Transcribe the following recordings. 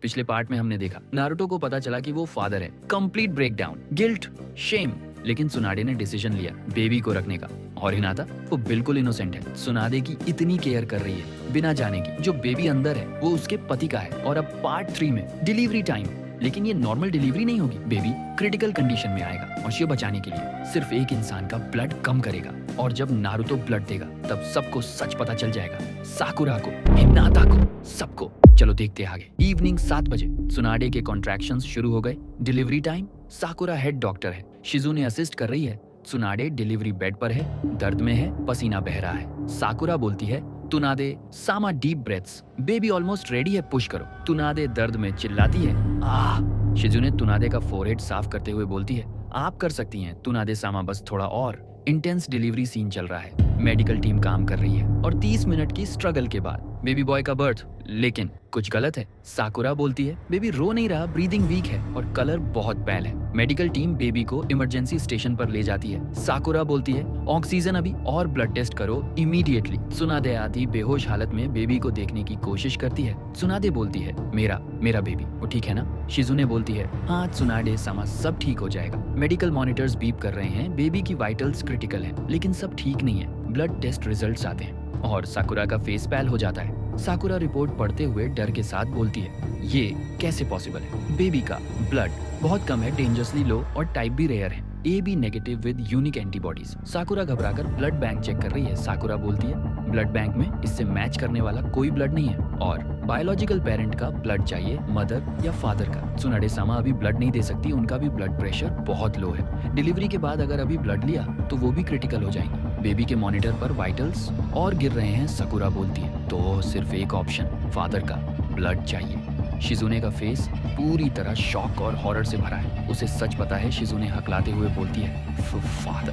पिछले पार्ट में हमने देखा नारुतो को पता चला कि वो फादर है। Complete breakdown, guilt, shame. लेकिन सुनाडे ने डिसीजन लिया बेबी को रखने का। और हिनाता वो बिल्कुल इनोसेंट है। सुनाडे की इतनी केयर कर रही है बिना जाने की जो बेबी अंदर है वो उसके पति का है। और अब पार्ट 3 में डिलीवरी टाइम। लेकिन ये नॉर्मल डिलीवरी नहीं होगी, बेबी क्रिटिकल कंडीशन में आएगा और ये बचाने के लिए सिर्फ एक इंसान का ब्लड कम करेगा। और जब नारुतो ब्लड देगा तब सबको सच पता चल जाएगा, साकुरा को, हिनाता को, सबको। चलो देखते हैं आगे। इवनिंग 7 बजे सुनाडे के कॉन्ट्रैक्शंस शुरू हो गए। Delivery time. साकुरा हेड डॉक्टर है, शिजुने असिस्ट कर रही है। सुनाडे डिलीवरी बेड पर है, दर्द में है, पसीना बह रहा है। साकुरा बोलती है तुनादे सामा deep breaths, baby almost ready है, पुश करो। तुनादे दर्द में चिल्लाती है आह। शिजुने तुनादे का फोरहेड साफ करते हुए बोलती है आप कर सकती हैं तुनादे सामा, बस थोड़ा और। इंटेंस डिलीवरी सीन चल रहा है, मेडिकल टीम काम कर रही है और 30 मिनट की स्ट्रगल के बाद बेबी बॉय का बर्थ। लेकिन कुछ गलत है। साकुरा बोलती है बेबी रो नहीं रहा, ब्रीदिंग वीक है और कलर बहुत पैल है। मेडिकल टीम बेबी को इमरजेंसी स्टेशन पर ले जाती है। साकुरा बोलती है ऑक्सीजन अभी और ब्लड टेस्ट करो इमीडिएटली। सुनादे आती बेहोश हालत में बेबी को देखने की कोशिश करती है। सुनादे बोलती है मेरा बेबी वो ठीक है ना। शिजुने बोलती है हाँ सुनाडे सामा, सब ठीक हो जाएगा। मेडिकल मॉनिटर्स बीप कर रहे हैं, बेबी की वाइटल्स क्रिटिकल है लेकिन सब ठीक नहीं है। ब्लड टेस्ट रिजल्ट्स आते हैं और साकुरा का फेस पैल हो जाता है। साकुरा रिपोर्ट पढ़ते हुए डर के साथ बोलती है ये कैसे पॉसिबल है, बेबी का ब्लड बहुत कम है, डेंजरसली लो और टाइप भी रेयर है, AB negative with unique antibodies. साकुरा घबराकर ब्लड बैंक चेक कर रही है। साकुरा बोलती है ब्लड बैंक में इससे मैच करने वाला कोई ब्लड नहीं है और बायोलॉजिकल पेरेंट का ब्लड चाहिए, मदर या फादर का। सुनाडे सामा अभी ब्लड नहीं दे सकती, उनका भी ब्लड प्रेशर बहुत लो है। डिलीवरी के बाद अगर अभी ब्लड लिया तो वो भी क्रिटिकल हो जाएंगे। बेबी के मॉनिटर पर वाइटल्स और गिर रहे हैं। साकुरा बोलती है तो सिर्फ एक ऑप्शन, फादर का ब्लड चाहिए। शिजुने का फेस पूरी तरह शॉक और हॉरर से भरा है। उसे सच पता है। शिजुने हकलाते हुए बोलती है फादर,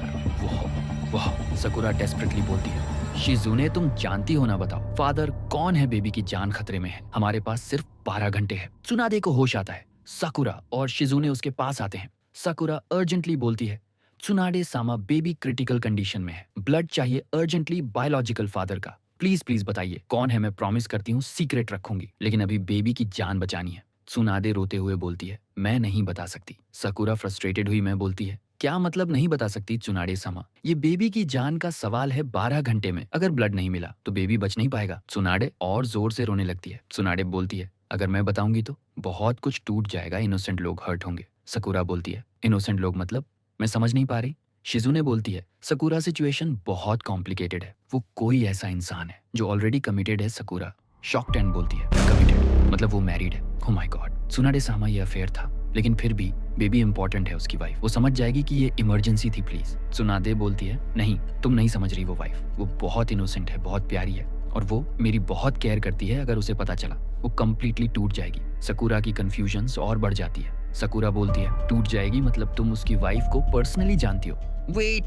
वो। साकुरा डेस्परेटली बोलती है शिजुने तुम जानती हो ना, बताओ फादर कौन है। बेबी की जान खतरे में है, हमारे पास सिर्फ 12 घंटे है। सुनादे को होश आता है। साकुरा और शिजुने उसके पास आते हैं। साकुरा अर्जेंटली बोलती है सुनाडे सामा बेबी क्रिटिकल कंडीशन में है, ब्लड चाहिए अर्जेंटली बायोलॉजिकल फादर का। प्लीज बताइए कौन है, मैं प्रॉमिस करती हूँ सीक्रेट रखूंगी, लेकिन अभी बेबी की जान बचानी है। सुनाडे रोते हुए बोलती है मैं नहीं बता सकती। साकुरा फ्रस्ट्रेटेड हुई मैं बोलती है क्या मतलब नहीं बता सकती सुनाडे सामा, ये बेबी की जान का सवाल है। 12 घंटे में अगर ब्लड नहीं मिला तो बेबी बच नहीं पाएगा। सुनाडे और जोर से रोने लगती है। सुनाडे बोलती है अगर मैं बताऊंगी तो बहुत कुछ टूट जाएगा, इनोसेंट लोग हर्ट होंगे। साकुरा बोलती है इनोसेंट लोग मतलब, मैं समझ नहीं पा रही। शिजुने बोलती है साकुरा सिचुएशन बहुत कॉम्प्लिकेटेड है, वो कोई ऐसा इंसान है जो ऑलरेडी कमिटेड है। साकुरा शॉक्ड एंड बोलती है कमिटेड मतलब वो मैरिड है। Oh my God. सुनाडे सामा ये अफेयर था लेकिन फिर भी बेबी इंपॉर्टेंट है, उसकी वाइफ, वो समझ जाएगी कि ये इमरजेंसी थी प्लीज। सुनाडे बोलती है नहीं तुम नहीं समझ रही, वो वाइफ वो बहुत इनोसेंट है, बहुत प्यारी है और वो मेरी बहुत केयर करती है। अगर उसे पता चला वो कंप्लीटली टूट जाएगी। साकुरा की कंफ्यूजन्स और बढ़ जाती है। साकुरा बोलती है टूट जाएगी मतलब तुम उसकी वाइफ को पर्सनली जानती हो। वेट।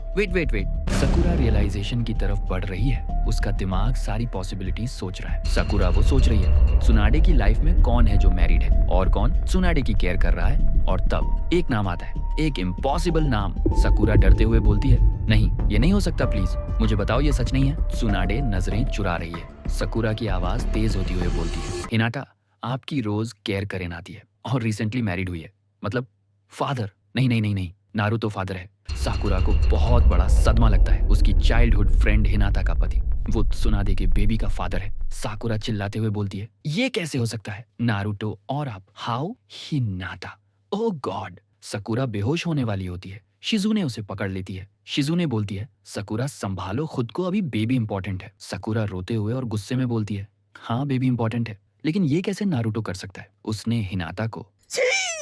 साकुरा रियलाइजेशन की तरफ बढ़ रही है, उसका दिमाग सारी पॉसिबिलिटीज सोच रहा है। साकुरा वो सोच रही है सुनाडे की लाइफ में कौन है जो मैरिड है और कौन सुनाडे की केयर कर रहा है। और तब एक नाम आता है, एक इम्पॉसिबल नाम। साकुरा डरते हुए बोलती है नहीं ये नहीं हो सकता, प्लीज मुझे बताओ ये सच नहीं है। सुनाडे नजरें चुरा रही है। साकुरा की आवाज तेज होती हुए बोलती है हिनाटा आपकी रोज केयर करें आती है और रिसेंटली मैरिड हुई है, मतलब फादर। नहीं, नारुतो फादर है। साकुरा को बहुत बड़ा सदमा लगता है, उसकी चाइल्डहुड फ्रेंड हिनाता का पति वो सुनाडे के बेबी का फादर है। साकुरा चिल्लाते हुए बोलती है ये कैसे हो सकता है, नारुतो और आप, हाउ, हिनाता, ओह गॉड। साकुरा बेहोश होने वाली होती है। शिजुने उसे पकड़ लेती है। शिजुने बोलती है साकुरा संभालो खुद को, अभी बेबी इंपॉर्टेंट है। साकुरा रोते हुए और गुस्से में बोलती है हाँ बेबी इंपॉर्टेंट है लेकिन ये कैसे नारुतो कर सकता है, उसने हिनाता को।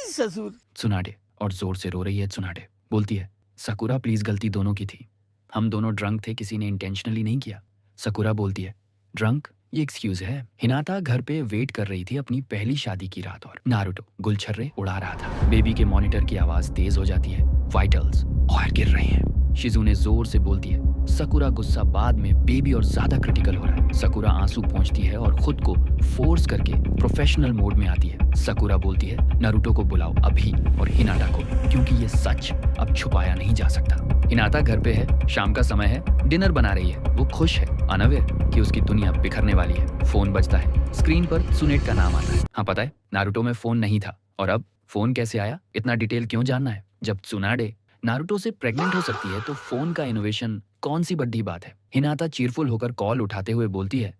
ससुर। सुनाडे और जोर से रो रही है। सुनाडे बोलती है साकुरा प्लीज गलती दोनों की थी, हम दोनों ड्रंक थे, किसी ने इंटेंशनली नहीं किया। साकुरा बोलती है ड्रंक ये एक्सक्यूज है। हिनाता घर पे वेट कर रही थी अपनी पहली शादी की रात और नारुतो गुलछर्रे उड़ा रहा था। बेबी के मॉनिटर की आवाज तेज हो जाती है, वाइटल्स और गिर रहे हैं। शिजुने जोर से बोलती है साकुरा गुस्सा बाद में बेबी और ज्यादा क्रिटिकल हो रहा है। साकुरा आंसू पोंछती है और खुद को फोर्स करके प्रोफेशनल मोड में आती है। साकुरा बोलती है नारुतो को बुलाओ अभी और हिनाटा को, क्योंकि ये सच अब छुपाया नहीं जा सकता। हिनाता घर पे है, शाम का समय है, डिनर बना रही है, वो खुश है। अनअवेयर कि उसकी दुनिया बिखरने वाली है। फोन बजता है, स्क्रीन पर सुनेट का नाम आता है। हाँ पता है, नारुतो में फोन नहीं था। और अब फोन कैसे आया, इतना डिटेल क्यों जानना है? जब त्सुनाडे नारुतो से प्रेग्नेंट हो सकती है तो फोन का इनोवेशन कौन सी बड़ी बात है? हिनाता चीरफुल होकर कॉल उठाते हुए बोलती है,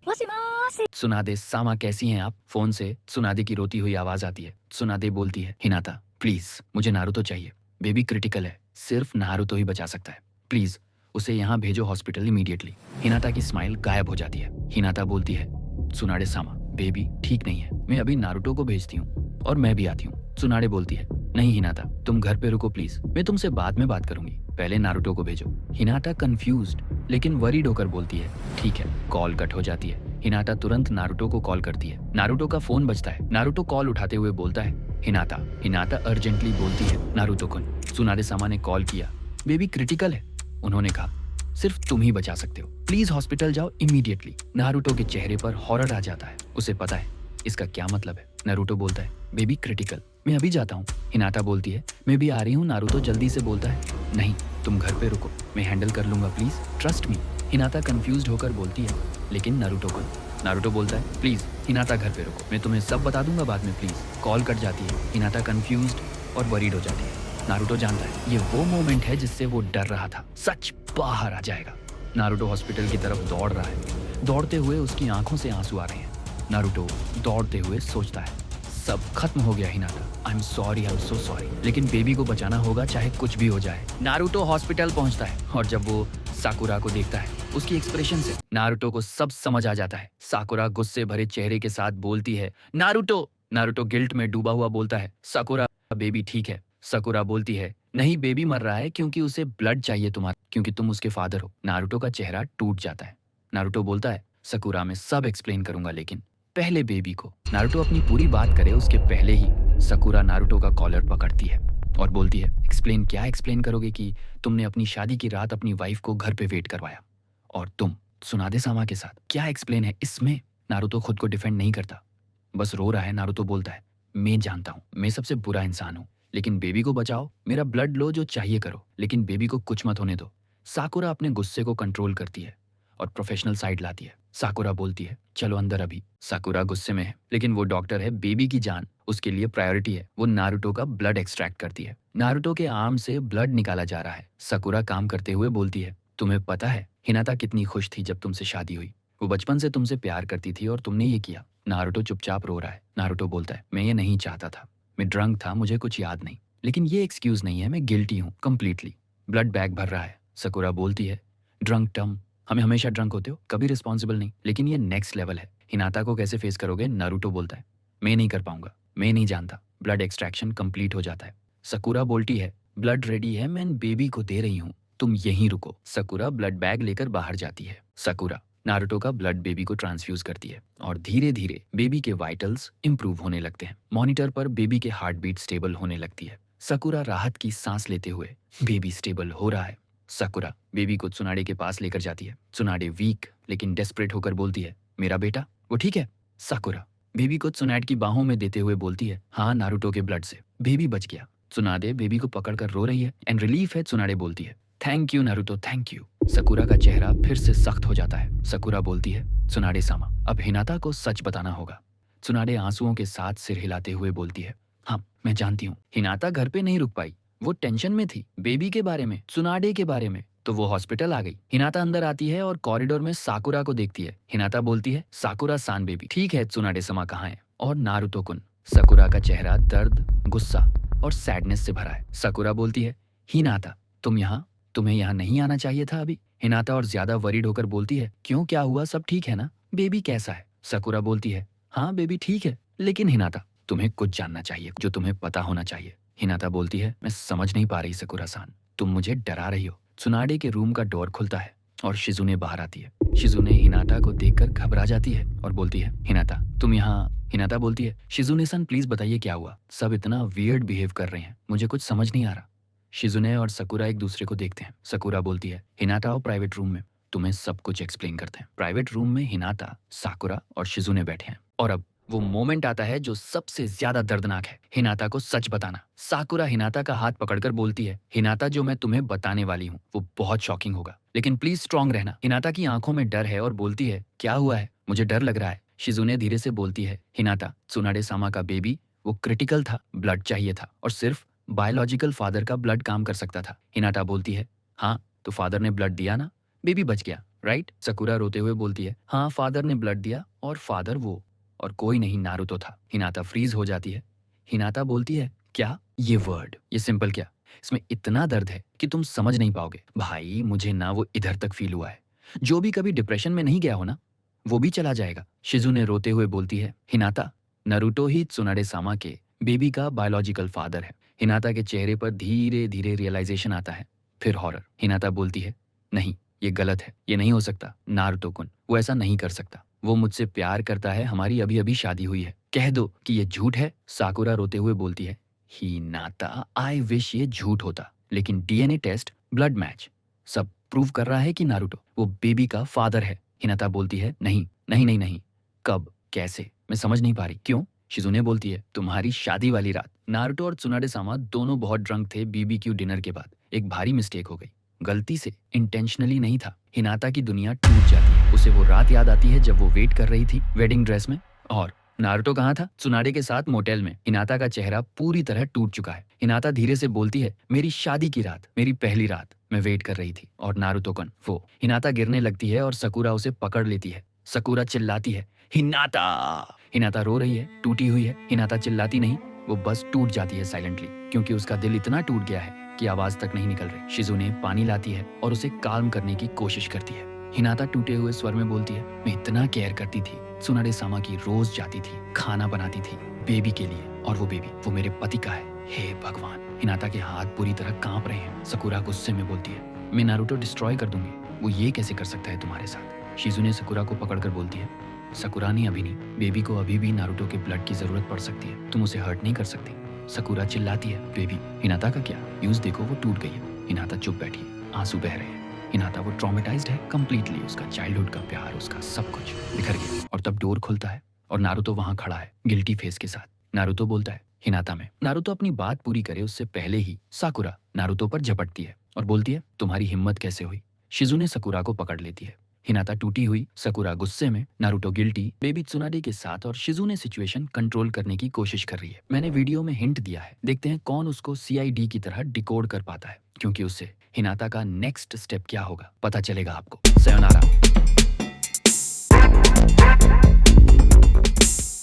त्सुनादे सामा कैसी हैं आप? फोन से त्सुनादे की रोती हुई आवाज आती है। त्सुनादे बोलती है, हिनाता प्लीज मुझे नारुतो चाहिए, बेबी क्रिटिकल है, सिर्फ नारुतो ही बचा सकता है, प्लीज उसे यहाँ भेजो हॉस्पिटल इमीडिएटली। हिनाता की स्माइल गायब हो जाती है। हिनाता बोलती है, त्सुनाडे सामा बेबी ठीक नहीं है, मैं अभी नारुतो को भेजती हूँ और मैं भी आती हूँ। त्सुनाडे बोलती है, नहीं हिनाता तुम घर पे रुको प्लीज, मैं तुमसे बाद में बात करूंगी, पहले नारुतो को भेजो। हिनाता कंफ्यूज्ड लेकिन वरीड होकर बोलती है, ठीक है। कॉल कट हो जाती है। हिनाता तुरंत नारुतो को कॉल करती है। नारुतो का फोन बजता है। नारुतो कॉल उठाते हुए बोलता है, हिनाता। हिनाता अर्जेंटली बोलती है, नारुतो कुन त्सुनाडे सामा ने कॉल किया, बेबी क्रिटिकल है, उन्होंने कहा सिर्फ तुम ही बचा सकते हो, प्लीज हॉस्पिटल जाओ इमीडिएटली। नारुतो के चेहरे पर हॉरर आ जाता है, उसे पता है इसका क्या मतलब है। नारुतो बोलता है, बेबी क्रिटिकल, मैं अभी जाता हूँ। हिनाता बोलती है, मैं भी आ रही हूँ। नारुतो जल्दी से बोलता है, नहीं तुम घर पे रुको, मैं हैंडल कर लूंगा, प्लीज ट्रस्ट मी। हिनाता कंफ्यूज्ड होकर बोलती है, लेकिन नारुतो को। नारुतो बोलता है, प्लीज हिनाता घर पे रुको, मैं तुम्हें सब बता दूंगा बाद में, प्लीज। कॉल कट जाती है। हिनाता कंफ्यूज्ड और वरीड हो जाती है। नारुतो जानता है ये वो मोमेंट है जिससे वो डर रहा था, सच बाहर आ जाएगा। नारुतो हॉस्पिटल की तरफ दौड़ रहा है। दौड़ते हुए उसकी आंखों से आंसू आ रहे हैं। नारुतो दौड़ते हुए सोचता है, सब खत्म हो गया हिनाता, आई एम सो सॉरी, लेकिन बेबी को बचाना होगा चाहे कुछ भी हो जाए। नारुतो हॉस्पिटल पहुंचता है और जब वो साकुरा को देखता है, उसकी एक्सप्रेशन से नारुतो को सब समझ आ जाता है। साकुरा गुस्से भरे चेहरे के साथ बोलती है, नारुतो। नारुतो गिल्ट में डूबा हुआ बोलता है, साकुरा बेबी ठीक है। साकुरा बोलती है, नहीं बेबी मर रहा है क्योंकि उसे ब्लड चाहिए तुम्हारा, क्योंकि तुम उसके फादर हो। नारुतो का चेहरा टूट जाता है। नारुतो बोलता है, साकुरा मैं सब एक्सप्लेन करूंगा, लेकिन पहले बेबी को। नारुतो अपनी पूरी बात करे उसके पहले ही साकुरा नारुतो का कॉलर पकड़ती है और बोलती है, एक्सप्लेन क्या एक्सप्लेन करोगे कि तुमने अपनी शादी की रात अपनी वाइफ को घर पे वेट करवाया और तुम त्सुनादे सामा के साथ, क्या एक्सप्लेन है इसमें? नारुतो खुद को डिफेंड नहीं करता, बस रो रहा है। नारुतो बोलता है, मैं जानता हूँ मैं सबसे बुरा इंसान हूँ, लेकिन बेबी को बचाओ, मेरा ब्लड लो, जो चाहिए करो, लेकिन बेबी को कुछ मत होने दो। साकुरा अपने गुस्से को कंट्रोल करती है और प्रोफेशनल साइड लाती है। साकुरा बोलती है, चलो अंदर अभी। साकुरा गुस्से में है, लेकिन वो डॉक्टर है, बेबी की जान उसके लिए प्रायोरिटी है। वो नारुतो का ब्लड एक्सट्रैक्ट करती है। नारुतो के आर्म से ब्लड निकाला जा रहा है। साकुरा काम करते हुए बोलती है, तुम्हें पता है हिनाता कितनी खुश थी जब तुमसे शादी हुई, वो बचपन से तुमसे प्यार करती थी और तुमने ये किया। नारुतो चुपचाप रो रहा है। नारुतो बोलता है, मैं ये नहीं चाहता था, मैं ड्रंक था, मुझे कुछ याद नहीं, लेकिन ये एक्सक्यूज नहीं है, मैं गिल्टी हूँ कंप्लीटली। ब्लड बैग भर रहा है। साकुरा बोलती है, ड्रंक टर्म, हमें हमेशा ड्रंक होते हो, कभी रिस्पॉन्सिबल नहीं, लेकिन ये नेक्स्ट लेवल है। हिनाता को कैसे फेस करोगे? नारुतो बोलता है, मैं नहीं कर पाऊंगा, मैं नहीं जानता। ब्लड एक्सट्रैक्शन कंप्लीट हो जाता है। साकुरा बोलती है, ब्लड रेडी है, मैं बेबी को दे रही हूँ, तुम यहीं रुको। साकुरा ब्लड बैग लेकर बाहर जाती है। साकुरा नारुतो का ब्लड बेबी को ट्रांसफ्यूज करती है और धीरे धीरे बेबी के वाइटल्स इंप्रूव होने लगते हैं। मॉनिटर पर बेबी के हार्ट बीट स्टेबल होने लगती है। साकुरा राहत की सांस लेते हुए, बेबी स्टेबल हो रहा है। साकुरा बेबी को त्सुनाडे के पास लेकर जाती है। त्सुनाडे वीक लेकिन डेस्परेट होकर बोलती है, मेरा बेटा वो ठीक है? साकुरा बेबी को त्सुनाडे की बाहों में देते हुए बोलती है, हाँ नारुतो के ब्लड से बेबी बच गया। त्सुनाडे बेबी को पकड़कर रो रही है एंड रिलीफ है। त्सुनाडे बोलती है, thank you Naruto, thank you. साकुरा का चेहरा फिर से सख्त हो जाता है। साकुरा बोलती है, त्सुनाडे सामा अब हिनाता को सच बताना होगा। त्सुनाडे आंसुओं के साथ सिर हिलाते हुए बोलती है, हाँ मैं जानती हूँ, हिनाता घर पे नहीं रुक पाई, वो टेंशन में थी बेबी के बारे में, त्सुनाडे के बारे में, तो वो हॉस्पिटल आ गई। हिनाता अंदर आती है और कॉरिडोर में साकुरा को देखती है। हिनाता बोलती है, साकुरा सान बेबी ठीक है, त्सुनाडे सामा कहाँ है? और नारुतो कुन? साकुरा का चेहरा दर्द, गुस्सा और सैडनेस से भरा है। साकुरा बोलती है, हिनाता तुम्हें यहाँ नहीं आना चाहिए था अभी। हिनाता और ज्यादा वरीड होकर बोलती है, क्यों क्या हुआ, सब ठीक है ना? बेबी कैसा है? साकुरा बोलती है, हाँ बेबी ठीक है, लेकिन हिनाता तुम्हें कुछ जानना चाहिए जो तुम्हें पता होना चाहिए। हिनाता बोलती है, मैं समझ नहीं पा रही साकुरा सान, तुम मुझे डरा रही हो। त्सुनाडे के रूम का डोर खुलता है और शिजुने बाहर आती है। शिजुने हिनाता को देखकर घबरा जाती है और बोलती है, हिनाता तुम यहाँ? हिनाता बोलती है, शिजुने सन प्लीज बताइए क्या हुआ, सब इतना वियर्ड बिहेव कर रहे हैं, मुझे कुछ समझ नहीं आ रहा। शिजुने और साकुरा एक दूसरे को देखते हैं। साकुरा बोलती है, हिनाता आओ प्राइवेट रूम में, तुम्हें सब कुछ एक्सप्लेन करते हैं। प्राइवेट रूम में हिनाता, साकुरा और शिजुने बैठे हैं और अब वो मोमेंट आता है जो सबसे ज्यादा दर्दनाक है, हिनाता को सच बताना। साकुरा हिनाता का हाथ पकड़कर बोलती है, हिनाता जो मैं तुम्हें बताने वाली हूँ वो बहुत शॉकिंग होगा, लेकिन प्लीज स्ट्रांग रहना। हिनाता की आंखों में डर है और बोलती है, क्या हुआ है? मुझे डर लग रहा है। शिजुने धीरे से बोलती है, हिनाता, त्सुनाडे सामा का बेबी वो क्रिटिकल था, ब्लड चाहिए था और सिर्फ बायोलॉजिकल फादर का ब्लड काम कर सकता था। हिनाता बोलती है, हाँ तो फादर ने ब्लड दिया ना, बेबी बच गया, राइट? साकुरा रोते हुए बोलती है, हाँ फादर ने ब्लड दिया और फादर वो और कोई नहीं नारुतो था। हिनाता फ्रीज हो जाती है। हिनाता बोलती है, क्या? ये वर्ड, ये सिंपल क्या? इसमें इतना दर्द है कि तुम समझ नहीं पाओगे। भाई मुझे ना वो इधर तक फील हुआ है। जो भी कभी डिप्रेशन में नहीं गया हो ना, वो भी चला जाएगा। शिजुने रोते हुए बोलती है, हिनाता, नारुतो ही त्सुनाडे सामा के बेबी का बायोलॉजिकल फादर है। हिनाता के चेहरे पर धीरे धीरे रियलाइजेशन आता है, फिर हॉरर। हिनाता बोलती है, नहीं ये गलत है, ये नहीं हो सकता। नारुतो कुन वो ऐसा नहीं कर सकता, वो मुझसे प्यार करता है, हमारी अभी अभी शादी हुई है, कह दो कि ये झूठ है। साकुरा रोते हुए बोलती है, हिनाता आई विश ये झूठ होता, लेकिन डीएनए टेस्ट, ब्लड मैच सब प्रूव कर रहा है कि नारुतो वो बेबी का फादर है। हिनाता बोलती है, नहीं नहीं नहीं नहीं, कब, कैसे, मैं समझ नहीं पा रही। क्यों? शिजुने बोलती है, तुम्हारी शादी वाली रात। नारुतो और त्सुनाडे सामा दोनों बहुत ड्रंक थे। बीबीक्यू डिनर के बाद एक भारी मिस्टेक हो गई, गलती से, इंटेंशनली नहीं था। हिनाता की दुनिया टूट जाती है। उसे वो रात याद आती है जब वो वेट कर रही थी वेडिंग ड्रेस में, और नारुतो कहाँ था? त्सुनाडे के साथ मोटेल में। हिनाता का चेहरा पूरी तरह टूट चुका है। हिनाता धीरे से बोलती है, मेरी शादी की रात, मेरी पहली रात, मैं वेट कर रही थी और नारुतो कौन वो। हिनाता गिरने लगती है और साकुरा उसे पकड़ लेती है। साकुरा चिल्लाती है, हिनाता। हिनाता रो रही है, टूटी हुई है। हिनाता चिल्लाती नहीं, वो बस टूट जाती है साइलेंटली, क्योंकि उसका दिल इतना टूट गया है कि आवाज तक नहीं निकल रही। शिजुने पानी लाती है और उसे काल्म करने की कोशिश करती है। हिनाता टूटे हुए स्वर में बोलती है, मैं इतना केयर करती थी, त्सुनाडे सामा की रोज जाती थी, खाना बनाती थी बेबी के लिए, और वो बेबी वो मेरे पति का है, हे भगवान। हिनाता के हाथ पूरी तरह कांप रहे हैं। साकुरा गुस्से में बोलती है, मैं नारुतो डिस्ट्रॉय कर दूंगी, वो ये कैसे कर सकता है तुम्हारे साथ? शिजुने साकुरा को पकड़कर बोलती है, साकुरा नहीं, अभी नहीं, बेबी को अभी भी नारुतो के ब्लड की जरूरत पड़ सकती है, तुम उसे हर्ट नहीं कर सकती। साकुरा चिल्लाती है, बेबी, हिनाता का क्या? न्यूज़ देखो वो टूट गई है। हिनाता चुप बैठी है, आंसू बह रहे हैं। हिनाता वो ट्रॉमेटाइज्ड है कंप्लीटली, उसका चाइल्डहुड का प्यार, उसका सब कुछ बिखर गया। और तब डोर खुलता है और नारुतो वहां खड़ा है गिल्टी फेस के साथ। नारुतो बोलता है, हिनाता में। नारुतो अपनी बात पूरी करे उससे पहले ही साकुरा नारुतो पर झपटती है और बोलती है, तुम्हारी हिम्मत कैसे हुई? शिजुने साकुरा को पकड़ लेती है। हिनाता टूटी हुई, साकुरा गुस्से में, नारुतो गिल्टी, बेबी त्सुनाडे के साथ, और शिजुने सिचुएशन कंट्रोल करने की कोशिश कर रही है। मैंने वीडियो में हिंट दिया है, देखते हैं कौन उसको सीआईडी की तरह डिकोड कर पाता है, क्योंकि उससे हिनाता का नेक्स्ट स्टेप क्या होगा पता चलेगा आपको। सयोनारा।